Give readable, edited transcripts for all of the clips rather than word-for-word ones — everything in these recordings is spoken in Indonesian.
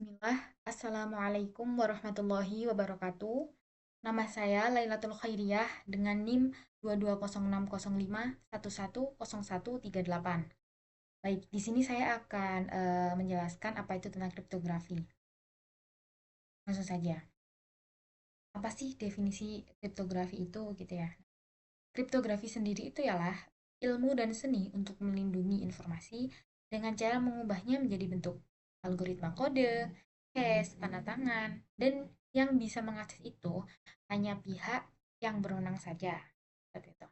Bismillah, Assalamualaikum warahmatullahi wabarakatuh. Nama saya Lailatul Khairiyah dengan NIM 2206051101138. Baik, di sini saya akan menjelaskan apa itu tentang kriptografi. Langsung saja. Apa sih definisi kriptografi itu gitu ya? Kriptografi sendiri itu ialah ilmu dan seni untuk melindungi informasi dengan cara mengubahnya menjadi bentuk algoritma kode, hash, tanda tangan, dan yang bisa mengakses itu hanya pihak yang berwenang saja. Seperti itu.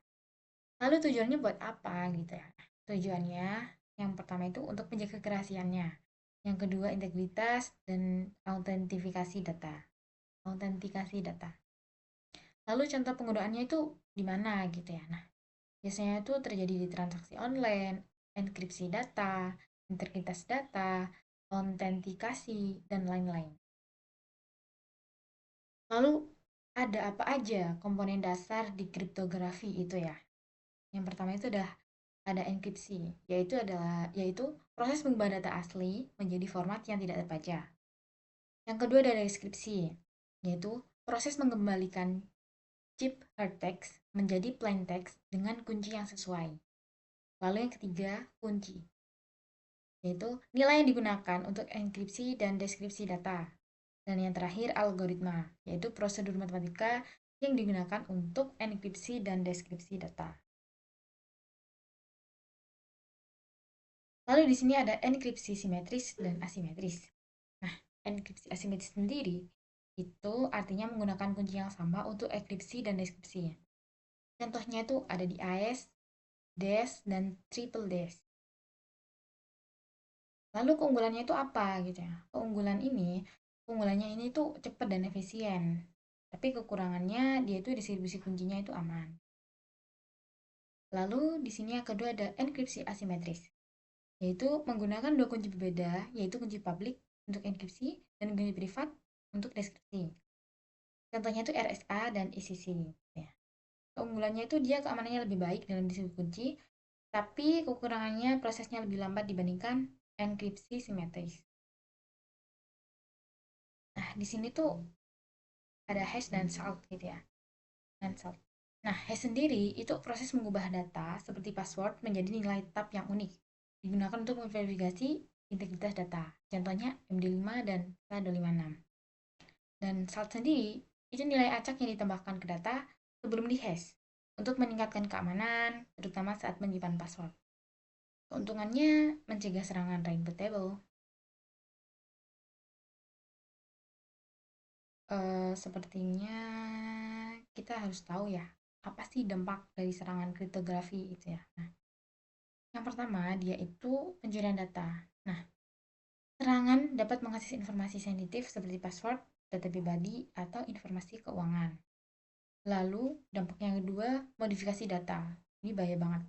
Lalu tujuannya buat apa gitu ya? Tujuannya yang pertama itu untuk menjaga kerahasiaannya. Yang kedua integritas dan autentifikasi data. Autentikasi data. Lalu contoh penggunaannya itu di mana gitu ya. Nah, biasanya itu terjadi di transaksi online, enkripsi data, integritas data, autentikasi, dan lain-lain. Lalu ada apa aja komponen dasar di kriptografi itu ya? Yang pertama itu ada enkripsi, yaitu proses mengubah data asli menjadi format yang tidak terbaca. Yang kedua ada deskripsi, yaitu proses mengembalikan chip hypertext menjadi plain text dengan kunci yang sesuai. Lalu yang ketiga, kunci, yaitu nilai yang digunakan untuk enkripsi dan deskripsi data. Dan yang terakhir, algoritma, yaitu prosedur matematika yang digunakan untuk enkripsi dan deskripsi data. Lalu di sini ada enkripsi simetris dan asimetris. Nah, enkripsi asimetris sendiri itu artinya menggunakan kunci yang sama untuk enkripsi dan deskripsi. Contohnya itu ada di AES, DES, dan triple DES. Lalu keunggulannya itu apa gitu ya? Keunggulannya ini tuh cepat dan efisien. Tapi kekurangannya dia itu distribusi kuncinya itu aman. Lalu di sini yang kedua ada enkripsi asimetris, yaitu menggunakan dua kunci berbeda, yaitu kunci publik untuk enkripsi dan kunci privat untuk deskripsi. Contohnya itu RSA dan ECC. Ya. Keunggulannya itu dia keamanannya lebih baik dalam distribusi kunci, tapi kekurangannya prosesnya lebih lambat dibandingkan enkripsi simetris. Nah, di sini tuh ada hash dan salt gitu ya. Dan salt. Nah, hash sendiri itu proses mengubah data seperti password menjadi nilai tab yang unik. Digunakan untuk memverifikasi integritas data. Contohnya MD5 dan K256. Dan salt sendiri itu nilai acak yang ditambahkan ke data sebelum dihash untuk meningkatkan keamanan, terutama saat menyimpan password. Keuntungannya mencegah serangan rainbow table. Sepertinya kita harus tahu ya, apa sih dampak dari serangan kriptografi itu ya. Nah, yang pertama, dia itu pencurian data. Nah, serangan dapat mengakses informasi sensitif seperti password, data pribadi, atau informasi keuangan. Lalu, dampak yang kedua, modifikasi data. Ini bahaya banget.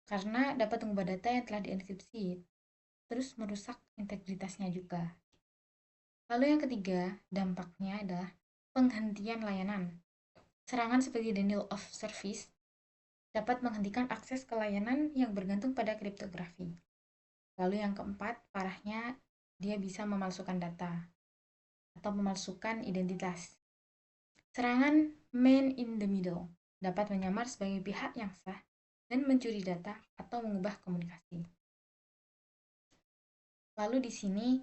Karena dapat mengubah data yang telah dienkripsi, terus merusak integritasnya juga. Lalu yang ketiga, dampaknya adalah penghentian layanan. Serangan seperti denial of service dapat menghentikan akses ke layanan yang bergantung pada kriptografi. Lalu yang keempat, parahnya dia bisa memalsukan data atau memalsukan identitas. Serangan man in the middle dapat menyamar sebagai pihak yang sah dan mencuri data atau mengubah komunikasi. Lalu di sini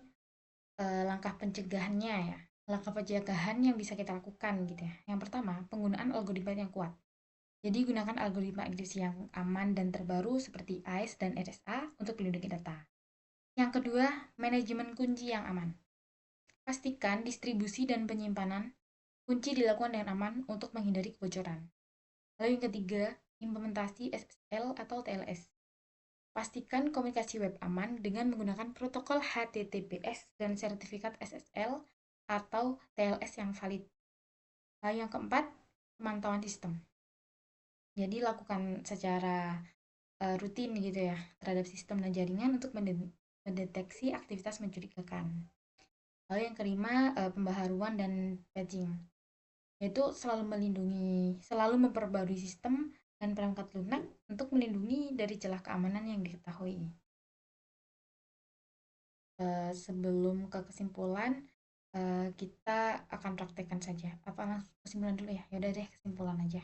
langkah pencegahannya ya. Langkah pencegahan yang bisa kita lakukan gitu ya. Yang pertama, penggunaan algoritma yang kuat. Jadi gunakan algoritma enkripsi yang aman dan terbaru seperti AES dan RSA untuk melindungi data. Yang kedua, manajemen kunci yang aman. Pastikan distribusi dan penyimpanan kunci dilakukan dengan aman untuk menghindari kebocoran. Lalu yang ketiga, implementasi SSL atau TLS. Pastikan komunikasi web aman dengan menggunakan protokol HTTPS dan sertifikat SSL atau TLS yang valid. Lalu yang keempat, pemantauan sistem. Jadi lakukan secara rutin gitu ya terhadap sistem dan jaringan untuk mendeteksi aktivitas mencurigakan. Lalu yang kelima, pembaharuan dan patching, yaitu selalu memperbarui sistem dan perangkat lunak untuk melindungi dari celah keamanan yang diketahui. sebelum ke kesimpulan, kita akan praktekkan saja. Apa langsung kesimpulan dulu ya? Ya udah deh, kesimpulan aja.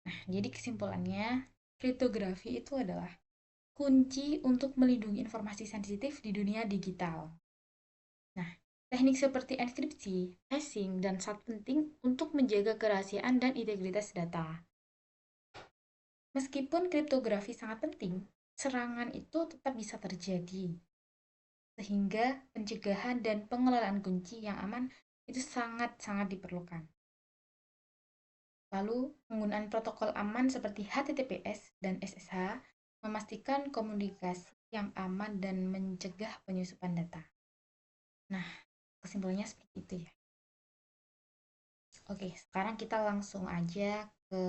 Nah, jadi kesimpulannya, kriptografi itu adalah kunci untuk melindungi informasi sensitif di dunia digital. Nah, teknik seperti enkripsi, hashing, dan sangat penting untuk menjaga kerahasiaan dan integritas data. Meskipun kriptografi sangat penting, serangan itu tetap bisa terjadi. Sehingga pencegahan dan pengelolaan kunci yang aman itu sangat-sangat diperlukan. Lalu, penggunaan protokol aman seperti HTTPS dan SSH memastikan komunikasi yang aman dan mencegah penyusupan data. Nah, kesimpulannya seperti itu ya. Oke, sekarang kita langsung aja ke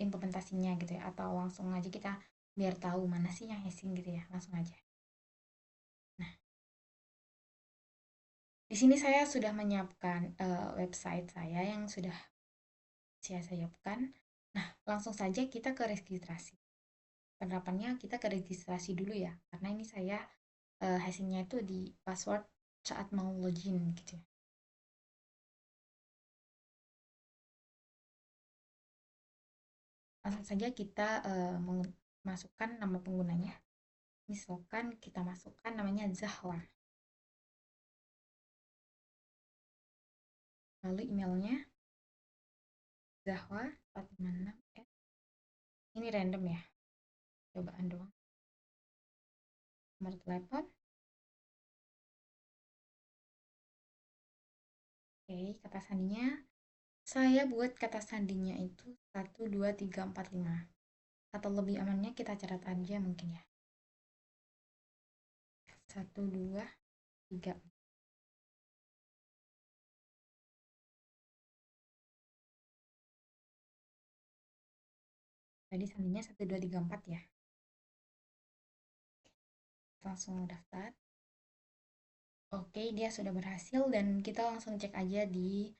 implementasinya gitu ya, atau langsung aja kita biar tahu mana sih yang hashing gitu ya, langsung aja. Nah, di sini saya sudah menyiapkan website saya yang sudah saya siapkan. Nah, langsung saja kita ke registrasi. Penerapannya kita ke registrasi dulu ya, karena ini saya hashingnya itu di password saat mau login gitu ya. Langsung saja kita masukkan nama penggunanya. Misalkan kita masukkan namanya Zahwa. Lalu emailnya Zahwa 456. Ini random ya, cobaan doang. Nomor telepon. Oke, kata sandinya. Saya buat kata sandinya itu 12345. Atau lebih amannya kita catat aja mungkin ya. 123. Tadi sandinya 1234 ya. Langsung daftar. Oke, dia sudah berhasil dan kita langsung cek aja di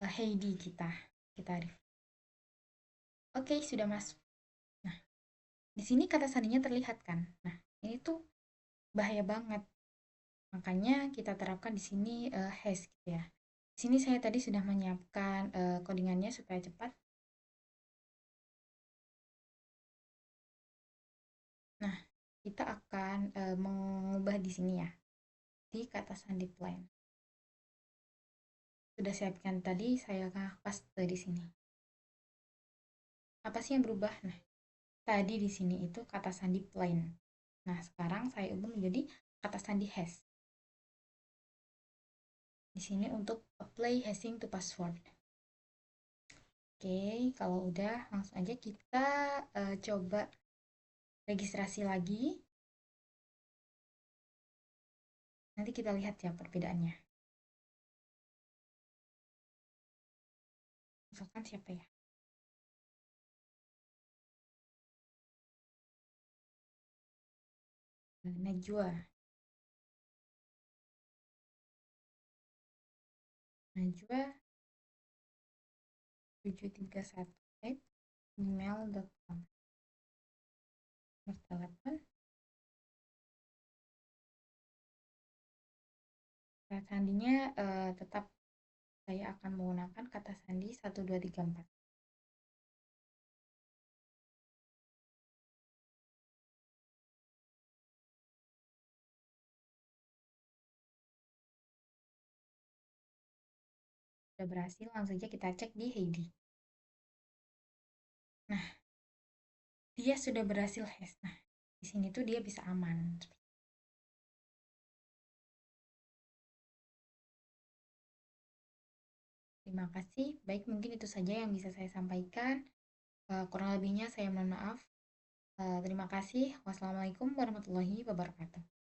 Heidi kita. Kita review. Oke, sudah masuk. Nah, di sini kata sandinya terlihat kan. Nah, ini tuh bahaya banget. Makanya kita terapkan di sini hash gitu ya. Di sini saya tadi sudah menyiapkan codingannya supaya cepat. Nah, kita akan mengubah di sini ya, di kata sandi plan. Sudah siapkan tadi, saya paste di sini. Apa sih yang berubah? Nah, tadi di sini itu kata sandi plain. Nah, sekarang saya ubah menjadi kata sandi hash. Di sini untuk apply hashing to password. Oke, kalau udah langsung aja kita coba registrasi lagi. Nanti kita lihat ya perbedaannya. Misalkan siapa ya? Najwa. Najwa 731@gmail.com. Nomor telepon. Kata sandinya tetap saya akan menggunakan kata sandi 1234. Sudah berhasil, langsung saja kita cek di Heidi. Nah, dia sudah berhasil hash. Nah, di sini tuh dia bisa aman. Terima kasih. Baik, mungkin itu saja yang bisa saya sampaikan. Kurang lebihnya saya mohon maaf. Terima kasih. Wassalamualaikum warahmatullahi wabarakatuh.